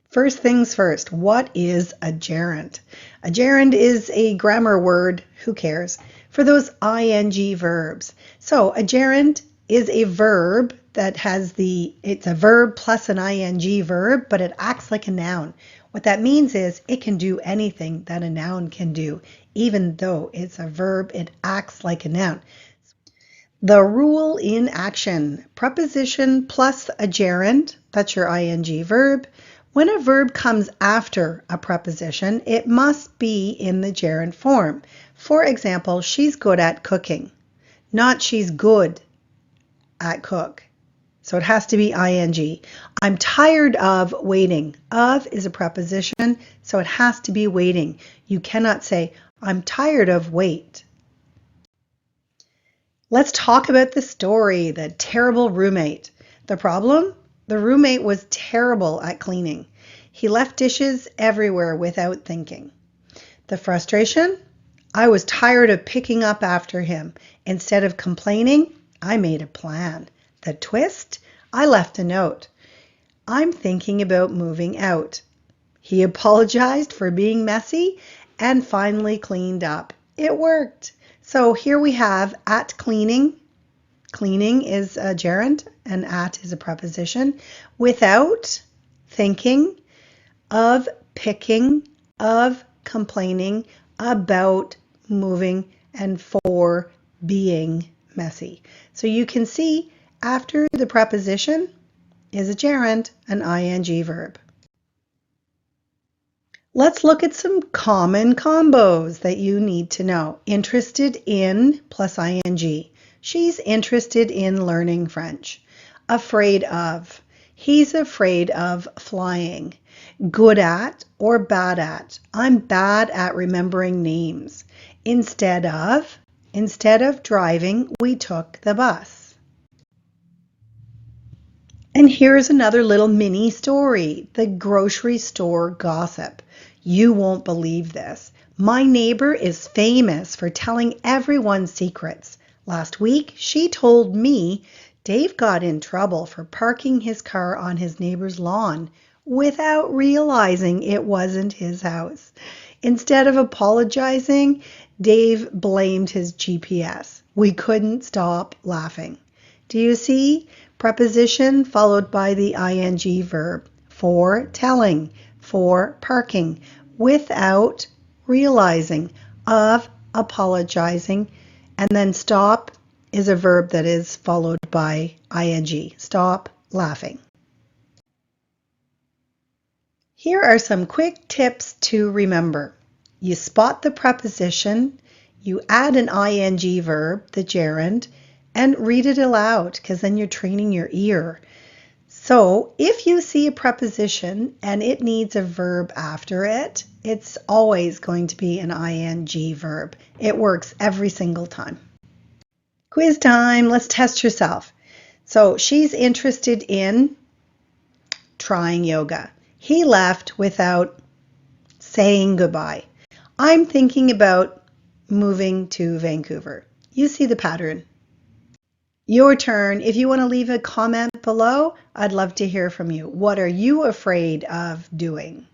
First things first, what is a gerund? A gerund is a grammar word, who cares, for those ing verbs. So a gerund is a verb that it's a verb plus an ing verb, but it acts like a noun. What that means is it can do anything that a noun can do. Even though it's a verb, it acts like a noun. The rule in action, preposition plus a gerund, that's your ing verb. When a verb comes after a preposition, it must be in the gerund form. For example, she's good at cooking, not she's good at cook. So it has to be ing. I'm tired of waiting. Of is a preposition, so it has to be waiting. You cannot say, I'm tired of wait. Let's talk about the story, the terrible roommate. The problem? The roommate was terrible at cleaning. He left dishes everywhere without thinking. The frustration? I was tired of picking up after him. Instead of complaining, I made a plan. The twist? I left a note. I'm thinking about moving out. He apologized for being messy and finally cleaned up. It worked. So here we have at cleaning. Cleaning is a gerund and at is a preposition. Without thinking, of picking, of complaining, about moving, and for being messy. So you can see after the preposition is a gerund, an ing verb. Let's look at some common combos that you need to know. Interested in plus ing. She's interested in learning French. Afraid of. He's afraid of flying. Good at or bad at. I'm bad at remembering names. Instead of driving, we took the bus. And here's another little mini story, the grocery store gossip. You won't believe this. My neighbor is famous for telling everyone secrets. Last week, she told me Dave got in trouble for parking his car on his neighbor's lawn without realizing it wasn't his house. Instead of apologizing, Dave blamed his GPS. We couldn't stop laughing. Do you see? Preposition followed by the ing verb. For telling, for parking, without realizing, of apologizing, and then stop is a verb that is followed by ing. Stop laughing. Here are some quick tips to remember. You spot the preposition, you add an ing verb, the gerund, and read it aloud because then you're training your ear. So if you see a preposition and it needs a verb after it, it's always going to be an ing verb. It works every single time. Quiz time, let's test yourself. So she's interested in trying yoga. He left without saying goodbye. I'm thinking about moving to Vancouver. You see the pattern. Your turn. If you want to leave a comment below, I'd love to hear from you. What are you afraid of doing?